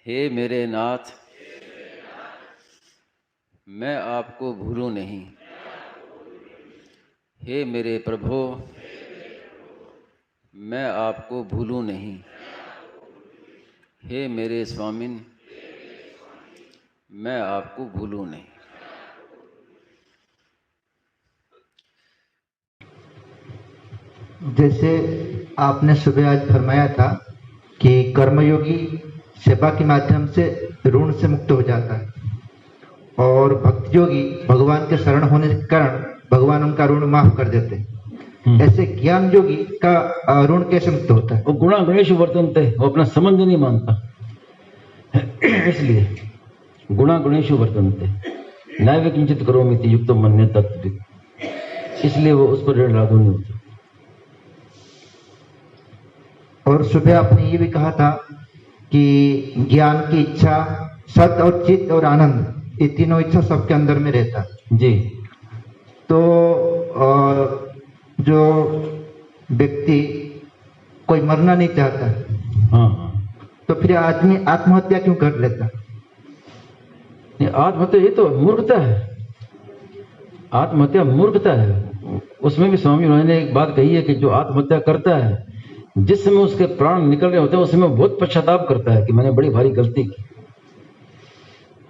हे मेरे नाथ, मैं आपको भूलूं नहीं। हे मेरे प्रभु, मैं आपको भूलूं नहीं। हे मेरे स्वामिन, मैं आपको भूलूं नहीं। जैसे आपने सुबह आज फरमाया था कि कर्मयोगी सेवा के माध्यम से ऋण से मुक्त हो जाता है और भक्ति योगी भगवान के शरण होने के कारण भगवान उनका ऋण माफ कर देते हैं। ऐसे ज्ञान योगी का ऋण कैसे मुक्त होता है? वो गुणा गणेश वर्तनते, वो अपना संबंध नहीं मानता, इसलिए गुणा गणेश वर्तनते नैव किंचित करोमि युक्त मन्य तत्व, इसलिए वो उस पर ऋण लागू नहीं होता। और सुबह आपने ये भी कहा था कि ज्ञान की इच्छा, सत और चित्त और आनंद, ये तीनों इच्छा सबके अंदर में रहता है जी। तो जो व्यक्ति कोई मरना नहीं चाहता, हाँ, तो फिर आदमी आत्महत्या क्यों कर लेता? आत्महत्या ये तो मूर्खता है, आत्महत्या मूर्खता है। उसमें भी स्वामी उन्होंने एक बात कही है कि जो आत्महत्या करता है, जिस समय उसके प्राण निकल रहे होते हैं उस समय बहुत पश्चाताप करता है कि मैंने बड़ी भारी गलती की।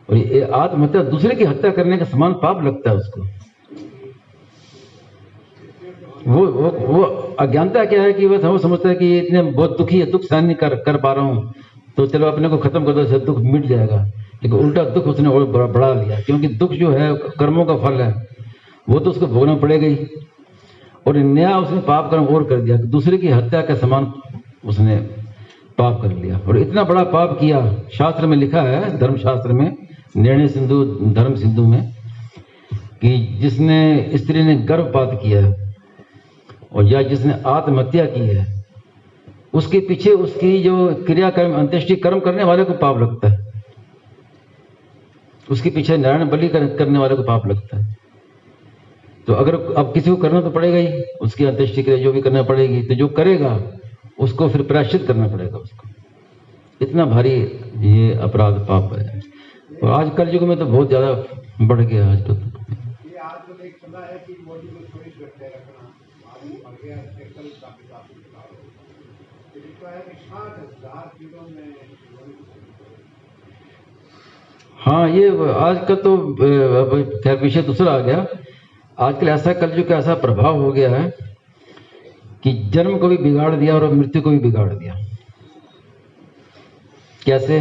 और ये आत्महत्या दूसरे की हत्या करने का समान पाप लगता है उसको। वो अज्ञानता क्या है कि बस वो समझता है कि ये इतने बहुत दुखी है, दुख सहन नहीं कर पा रहा हूँ, तो चलो अपने को खत्म कर दो, इससे दुख मिट जाएगा। लेकिन उल्टा दुख उसने और बढ़ा लिया, क्योंकि दुख जो है कर्मों का फल है, वो तो उसको भोगना पड़ेगा ही। और नया उसने पाप कर्म और कर दिया, दूसरे की हत्या का समान उसने पाप कर लिया। और इतना बड़ा पाप किया, शास्त्र में लिखा है, धर्मशास्त्र में, निर्णय सिंधु धर्म सिंधु में, कि जिसने स्त्री ने गर्भपात किया है और या जिसने आत्महत्या की है, उसके पीछे उसकी जो क्रियाकर्म अंत्येष्टि कर्म करने वाले को पाप लगता है, उसके पीछे नारायण बलि करने वाले को पाप लगता है। तो अगर अब किसी को करना तो पड़ेगा ही, उसकी अंत्येष्टि क्रिया जो भी करना पड़ेगी, तो जो करेगा उसको फिर प्रायश्चित करना पड़ेगा उसको। इतना भारी ये अपराध पाप है। और आज कल युग में तो बहुत ज्यादा बढ़ गया आजकल तो। हाँ, ये आजकल तो खैर विषय दूसरा आ गया। आजकल ऐसा कलयुग का ऐसा प्रभाव हो गया है कि जन्म को भी बिगाड़ दिया और मृत्यु को भी बिगाड़ दिया। कैसे?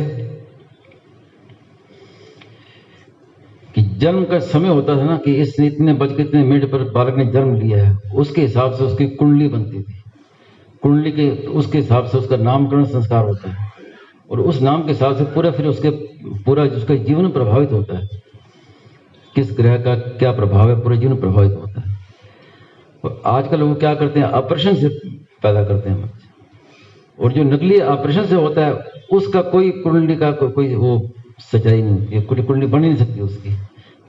कि जन्म का समय होता था ना, कि इस इतने बज के इतने मिनट पर बालक ने जन्म लिया है, उसके हिसाब से उसकी कुंडली बनती थी। कुंडली के उसके हिसाब से उसका नामकरण संस्कार होता है, और उस नाम के हिसाब से पूरा फिर उसके पूरा उसका जीवन प्रभावित होता है। किस ग्रह का क्या प्रभाव है, पूरा जीवन प्रभावित होता है। और आजकल लोग क्या करते हैं, ऑपरेशन से पैदा करते हैं बच्चे, और जो नकली ऑपरेशन से होता है उसका कोई कुंडली का कोई वो सच्चाई नहीं होती है, कुंडली बन ही नहीं सकती उसकी।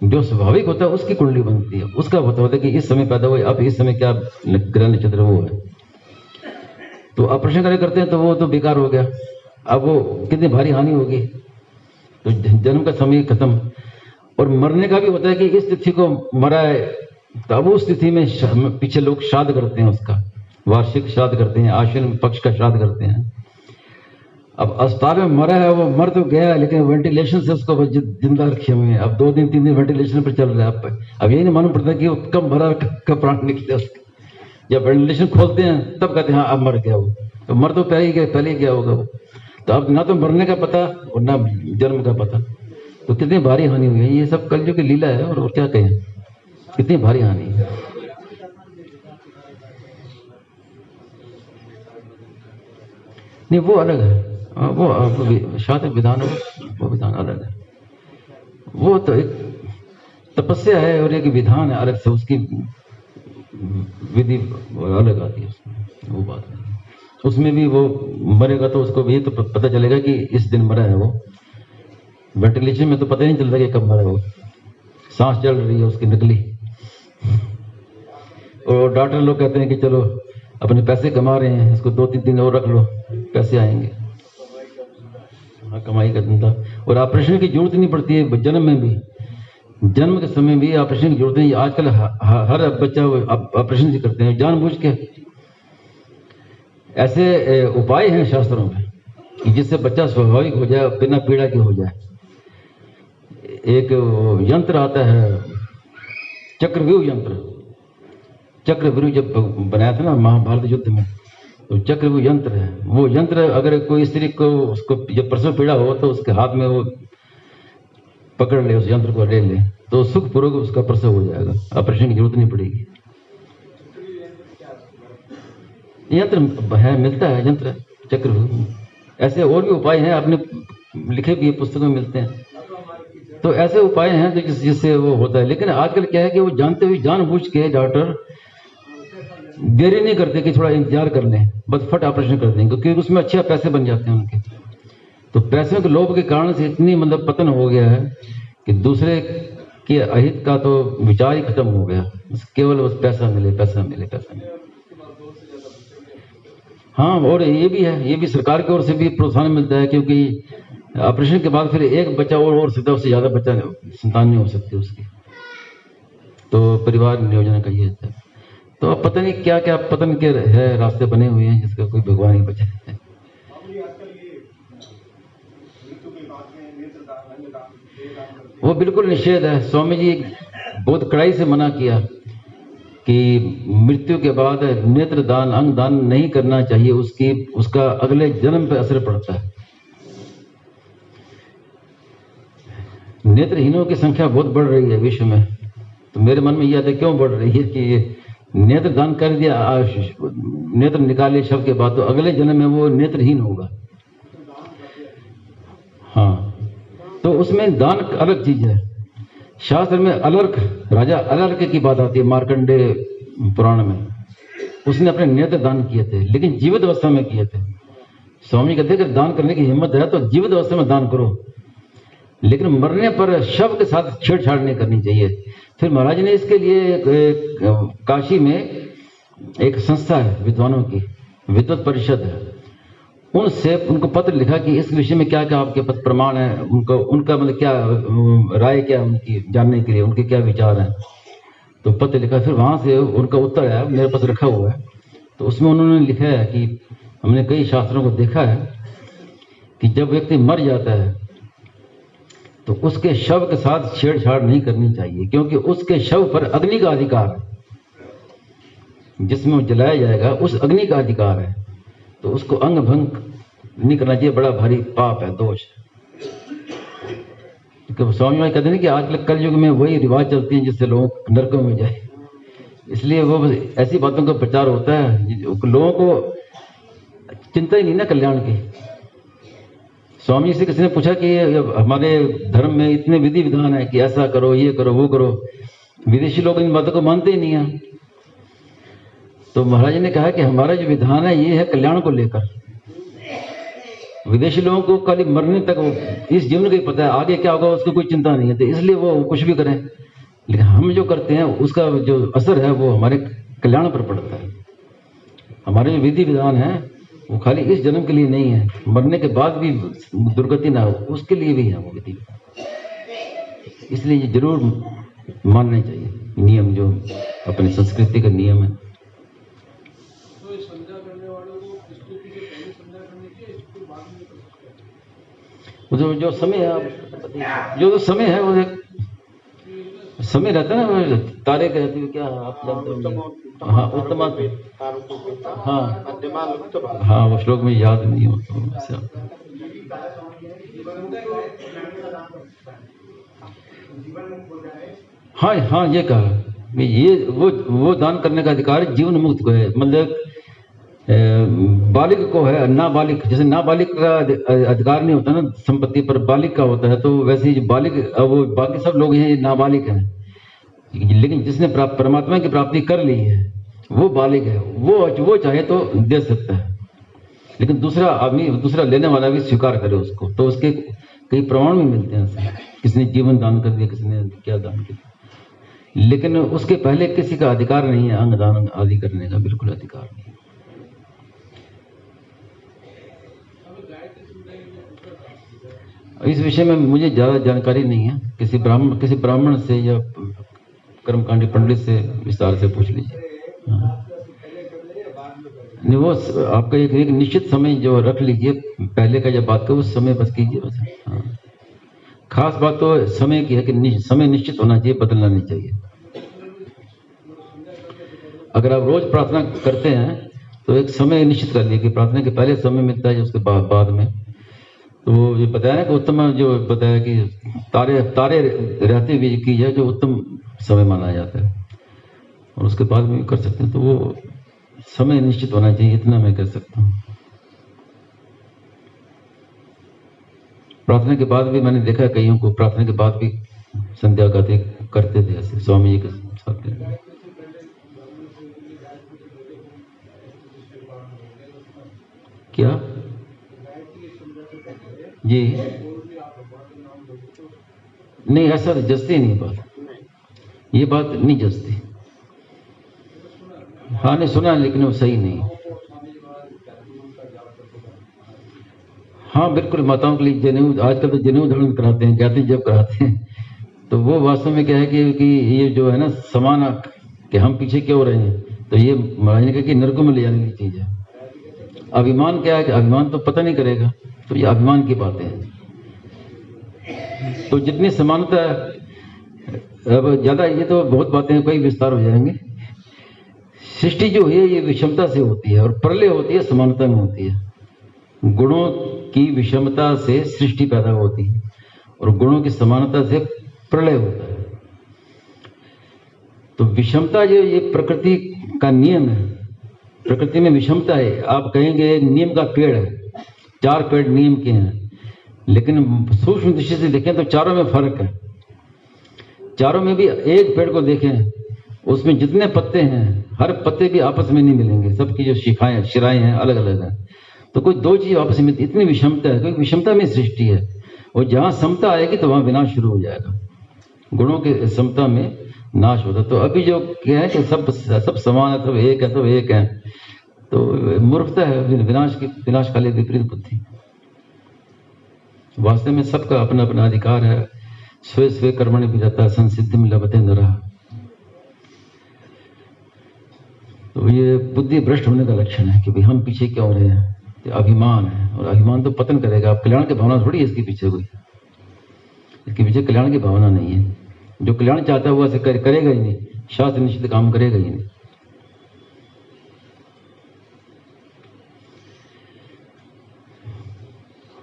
जो स्वाभाविक होता है उसकी कुंडली बनती है, उसका होता है कि इस समय पैदा हुए, अब इस समय क्या ग्रह नक्षत्र वो है। तो ऑपरेशन करते हैं तो वो तो बेकार हो गया, अब वो कितनी भारी हानि होगी। तो जन्म का समय खत्म। और मरने का भी होता है कि इस तिथि को मरा है, तो अब उस तिथि में पीछे लोग श्राद्ध करते हैं, उसका वार्षिक श्राद्ध करते हैं, आश्विन पक्ष का श्राद्ध करते हैं। अब अस्पताल में मरा है, वो मर तो गया, लेकिन वेंटिलेशन से उसको जिंदा रखे हुए हैं। अब 2 दिन 3 दिन वेंटिलेशन पर चल रहा है। अब यही नहीं मालूम पड़ता कि वो कब मरा, कब प्राण निकले उसके। जब वेंटिलेशन खोलते हैं तब कहते हैं हाँ अब मर गया वो, तो मर तो पहले ही गया होगा वो। तो अब ना तो मरने का पता और ना जन्म का पता, तो कितनी भारी हानि हुई है। ये सब कलयुग की लीला है, और क्या कहें, कितनी भारी हानि है। नहीं, वो अलग है, वो शादी विधान, वो विधान अलग है। वो तो एक तपस्या है और एक विधान है अलग से, उसकी विधि अलग आती है उसमें, वो बात नहीं। उसमें भी वो मरेगा तो उसको भी तो पता चलेगा कि इस दिन मरा है वो। वेंटिलेशन में तो पता ही नहीं चलता कि कब मरा वो, सांस चल रही है उसकी नकली। और डॉक्टर लोग कहते हैं कि चलो अपने पैसे कमा रहे हैं, इसको 2-3 दिन और रख लो, पैसे आएंगे। हाँ, कमाई का धंधा। और ऑपरेशन की जरूरत नहीं पड़ती है जन्म में भी, जन्म के समय भी ऑपरेशन की जरूरत नहीं। आजकल हर बच्चा ऑपरेशन से करते हैं जानबूझ के। ऐसे उपाय हैं शास्त्रों में कि जिससे बच्चा स्वाभाविक हो जाए, बिना पीड़ा के हो जाए। एक यंत्र आता है चक्रव्यूह यंत्र। चक्रव्यूह जब बनाया था ना महाभारत युद्ध में, तो चक्रव्यूह यंत्र है। वो यंत्र अगर कोई स्त्री को उसको जब प्रसव पीड़ा हो तो उसके हाथ में वो पकड़ ले, उस यंत्र को ले ले, तो सुखपूर्वक उसका प्रसव हो जाएगा, ऑपरेशन की जरूरत नहीं पड़ेगी। यंत्र है, मिलता है यंत्र चक्रव्यूह। ऐसे और भी उपाय हैं, आपने लिखे भी पुस्तकों में मिलते हैं। तो ऐसे उपाय हैं तो जिससे वो होता है। लेकिन आजकल क्या है कि वो जानते हुए जानबूझ के डॉक्टर देरी नहीं करते कि थोड़ा इंतजार कर लें, बस फट ऑपरेशन कर देंगे, क्योंकि उसमें अच्छे पैसे बन जाते हैं उनके। तो पैसों के लोभ के कारण से इतनी मतलब पतन हो गया है कि दूसरे के अहित का तो विचार ही खत्म हो गया, केवल बस पैसा मिले, पैसा मिले, पैसा मिले। हाँ, और ये भी है, ये भी सरकार की ओर से भी प्रोत्साहन मिलता है, क्योंकि ऑपरेशन के बाद फिर एक बच्चा और सकता है, उससे ज्यादा बच्चा संतान नहीं हो सकती उसकी। तो परिवार नियोजन का ये है। तो अब पता नहीं क्या क्या पतन के है रास्ते बने हुए हैं, जिसका कोई भगवान ही बचाए। वो बिल्कुल निषेध है। स्वामी जी बहुत कड़ाई से मना किया कि मृत्यु के बाद नेत्र दान, अंग दान नहीं करना चाहिए, उसका अगले जन्म पे असर पड़ता है। नेत्रहीनों की संख्या बहुत बढ़ रही है विश्व में। तो मेरे मन में यह आता है क्यों बढ़ रही है कि ये नेत्र दान कर दिया, नेत्र निकाले शव के बाद, तो अगले जन्म में वो नेत्रहीन होगा। हाँ, तो उसमें दान अलग चीज है। शास्त्र में अलर्क, राजा अलर्क की बात आती है मार्कंडेय पुराण में। उसने अपने नेत्र दान किए थे, लेकिन जीवित अवस्था में किए थे। स्वामी कहते हैं कि दान करने की हिम्मत है तो जीवित अवस्था में दान करो, लेकिन मरने पर शव के साथ छेड़छाड़ नहीं करनी चाहिए। फिर महाराज ने इसके लिए काशी में एक संस्था है विद्वानों की, विद्वत परिषद है, उनसे उनको पत्र लिखा कि इस विषय में क्या क्या आपके पास प्रमाण है, उनका मतलब क्या राय, क्या उनकी जानने के लिए उनके क्या विचार हैं। तो पत्र लिखा, फिर वहां से उनका उत्तर आया, मेरे पास रखा हुआ है। तो उसमें उन्होंने लिखा है कि हमने कई शास्त्रों को देखा है कि जब व्यक्ति मर जाता है तो उसके शव के साथ छेड़छाड़ नहीं करनी चाहिए, क्योंकि उसके शव पर अग्नि का अधिकार है, जिसमें वो जलाया जाएगा उस अग्नि का अधिकार है। तो उसको अंग भंग नहीं करना चाहिए, बड़ा भारी पाप है, दोष है। तो स्वामी जी कहते हैं कि आजकल कलयुग में वही रिवाज चलती हैं जिससे लोग नरकों में जाए, इसलिए वो ऐसी बातों का प्रचार होता है, लोगों को चिंता ही नहीं ना कल्याण की। स्वामी से किसी ने पूछा कि हमारे धर्म में इतने विधि विधान है कि ऐसा करो, ये करो, वो करो, विदेशी लोग इन बातों को मानते ही नहीं है। तो महाराज ने कहा कि हमारा जो विधान है ये है कल्याण को लेकर। विदेशी लोगों को खाली मरने तक इस जीवन को ही पता है, आगे क्या होगा उसको कोई चिंता नहीं है, तो इसलिए वो कुछ भी करें। लेकिन हम जो करते हैं उसका जो असर है वो हमारे कल्याण पर पड़ता है। हमारे जो विधि विधान है वो खाली इस जन्म के लिए नहीं है, मरने के बाद भी दुर्गति ना हो उसके लिए भी है वो विधि विधान। इसलिए ये जरूर मानने चाहिए नियम, जो अपनी संस्कृति का नियम है। जो समय है, जो समय है वो एक समय रहता है ना, तारे कहते हैं क्या आप जानते हो? हाँ, उत्तम, हाँ वो श्लोक में याद नहीं हो तो हाँ हाँ, ये कहा ये वो दान करने का अधिकार जीवन मुक्त को है, मतलब बालिक को है। नाबालिग, जैसे नाबालिग का अधिकार नहीं होता ना संपत्ति पर, बालिक का होता है, तो वैसे ही बालिक, वो बाकी सब लोग हैं नाबालिग हैं, लेकिन जिसने परमात्मा की प्राप्ति कर ली है वो बालिग है, वो चाहे तो दे सकता है, लेकिन दूसरा आदमी, दूसरा लेने वाला भी स्वीकार करे उसको, तो उसके कई प्रमाण भी मिलते हैं। किसने जीवन दान कर दिया, किसने क्या दान किया, लेकिन उसके पहले किसी का अधिकार नहीं है अंग दान आदि करने का, बिल्कुल अधिकार नहीं। इस विषय में मुझे ज्यादा जानकारी नहीं है, किसी ब्राह्मण से या कर्मकांडी पंडित से विस्तार से पूछ लीजिए। हाँ। नहीं, वो आपका एक निश्चित समय जो रख लीजिए, पहले का जब बात करो उस समय बस कीजिए बस। हाँ। खास बात तो समय की है कि समय निश्चित होना चाहिए, बदलना नहीं चाहिए। अगर आप रोज प्रार्थना करते हैं तो एक समय निश्चित कर लीजिए कि प्रार्थना के पहले समय मिलता है, उसके बाद में। तो ये बताया ना कि उत्तम, जो बताया कि तारे रहते हुए की है जो उत्तम समय माना जाता है, और उसके बाद में भी कर सकते हैं। तो वो समय निश्चित होना चाहिए, इतना मैं कह सकता हूँ। प्रार्थना के बाद भी मैंने देखा कईयों को प्रार्थना के बाद भी संध्या गाते करते थे ऐसे स्वामी जी के साथ। क्या जी? नहीं, ऐसा जचती नहीं बात, ये बात नहीं जचती। हाँ, नहीं सुना लेकिन वो सही नहीं। हाँ बिल्कुल, माताओं के लिए जनेऊ, आजकल तो जनेऊ धारण कराते हैं, कहते हैं जब कराते हैं, तो वो वास्तव में क्या है कि ये जो है ना समान कि हम पीछे क्यों रहे हैं, तो ये महाराज ने कहा कि नरकों में ले जाने की चीज है। अभिमान क्या है कि अभिमान तो पता नहीं करेगा, तो ये अभिमान की बातें हैं। तो जितनी समानता, अब ज्यादा ये तो बहुत बातें कई विस्तार हो जाएंगे। सृष्टि जो है ये विषमता से होती है, और प्रलय होती है समानता में होती है। गुणों की विषमता से सृष्टि पैदा होती है, और गुणों की समानता से प्रलय होता है। तो विषमता जो ये प्रकृति का नियम है, प्रकृति में विषमता है। आप कहेंगे नियम का पेड़ है, 4 पेड़ नियम के हैं, लेकिन सूक्ष्म दृष्टि से देखें तो चारों में फर्क है। चारों में भी एक पेड़ को देखें, उसमें जितने पत्ते हैं हर पत्ते भी आपस में नहीं मिलेंगे, सबकी जो शिराएं हैं अलग अलग हैं। तो कोई 2 चीज आपस में, इतनी विषमता है, क्योंकि विषमता में सृष्टि है, और जहां समता आएगी तो वहां विनाश शुरू हो जाएगा। गुणों के समता में नाश होता। तो अभी जो क्या है कि सब समान है, सब एक है, तो मूर्खता है, विनाश काले विपरीत बुद्धि। वास्तव में सबका अपना अपना अधिकार है, स्वे स्वे कर्मणि विरतः संसिद्धिं लभते नरः। तो ये बुद्धि भ्रष्ट होने का लक्षण है कि भाई हम पीछे क्यों रहे हैं, तो अभिमान है, और अभिमान तो पतन करेगा। आप कल्याण की भावना थोड़ी है इसके पीछे, कोई इसके पीछे कल्याण की भावना नहीं है। जो कल्याण चाहता है वो ऐसे करेगा ही नहीं, शास्त्र निश्चित काम करेगा ही नहीं।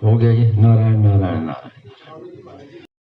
हो गया ये। नारायण नारायण नारायण।